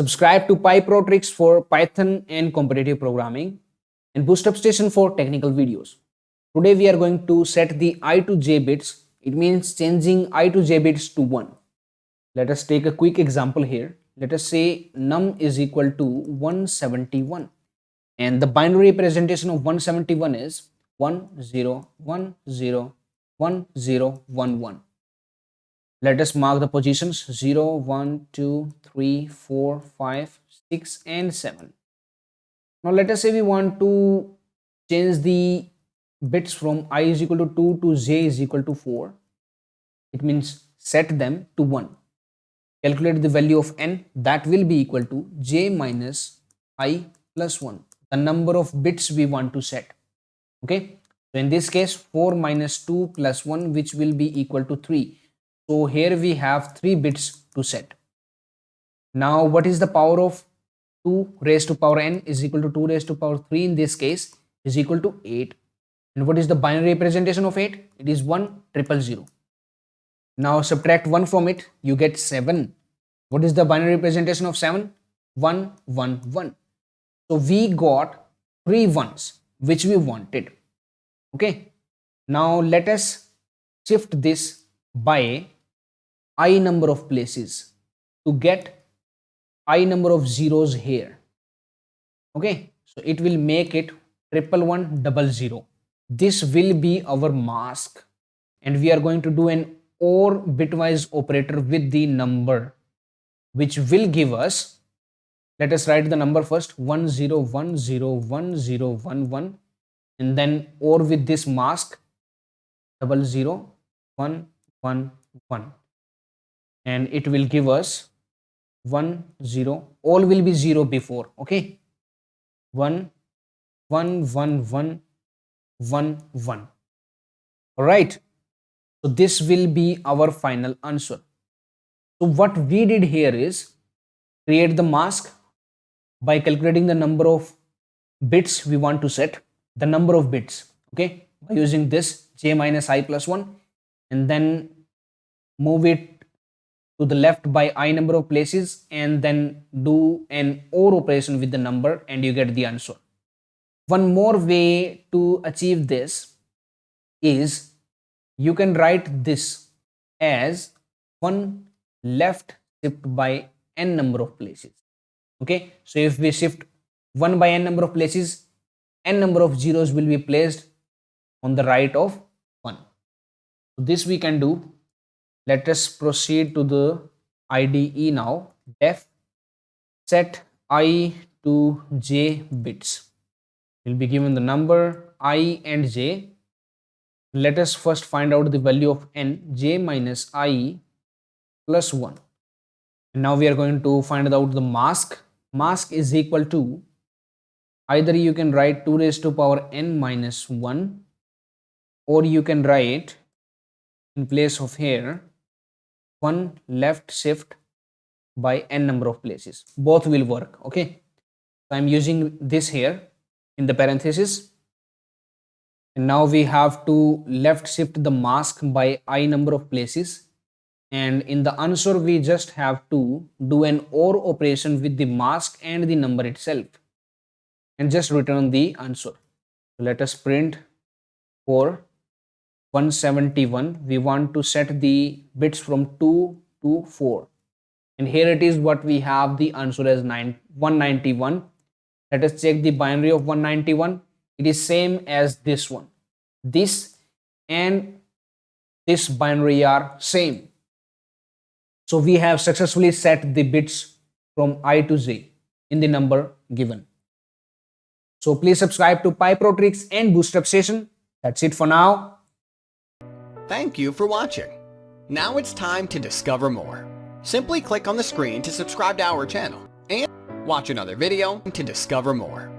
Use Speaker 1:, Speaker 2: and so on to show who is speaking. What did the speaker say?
Speaker 1: Subscribe to PyPro Tricks for Python and competitive programming and Bootstrap Station for technical videos. Today we are going to set the I to j bits. It means changing I to j bits to 1. Let us take a quick example here. Let us say num is equal to 171 and the binary representation of 171 is 10101011. Let us mark the positions 0, 1, 2, 3, 4, 5, 6 and 7. Now let us say we want to change the bits from I is equal to 2 to j is equal to 4. It means set them to 1. Calculate the value of n, that will be equal to j minus I plus 1, the number of bits we want to set. Okay, so in this case 4 minus 2 plus 1, which will be equal to 3. So here we have 3 bits to set. Now what is the power of 2 raised to power n is equal to 2 raised to power 3 in this case is equal to 8. And what is the binary representation of 8? It is 1000. Now subtract 1 from it, you get 7. What is the binary representation of 7? 111. So we got 3 ones which we wanted. Okay, now let us shift this by I number of places to get I number of zeros here. Okay, so it will make it 11100. This will be our mask and we are going to do an OR bitwise operator with the number which will give us, let us write the number first, 10101011 and then OR with this mask 00111 and it will give us 10, all will be 0 before. Okay, 111111. All right, so this will be our final answer. So what we did here is create the mask by calculating the number of bits we want to set, the number of bits, okay, by using this j minus I plus 1 and then move it to the left by I number of places and then do an OR operation with the number and you get the answer. One more way to achieve this is you can write this as 1 left shift by n number of places. Okay, so if we shift 1 by n number of places, n number of zeros will be placed on the right of 1. So this we can do. Let us proceed to the IDE now. Def set I to j bits. We'll be given the number I and j. Let us first find out the value of n, j minus I plus 1. And now we are going to find out the mask. Mask is equal to, either you can write 2 raised to power n minus 1 or you can write in place of here 1 left shift by n number of places. Both will work. Okay, so I'm using this here in the parenthesis and now we have to left shift the mask by I number of places and in the answer we just have to do an OR operation with the mask and the number itself and just return the answer. So let us print for 171. We want to set the bits from 2 to 4 and here it is what we have, the answer as 191. Let us check the binary of 191. It is same as this one. This and this binary are same. So we have successfully set the bits from I to j in the number given. So please subscribe to PyPro Tricks and Bootstrap Station. That's it for now.
Speaker 2: Thank you for watching. Now it's time to discover more. Simply click on the screen to subscribe to our channel and watch another video to discover more.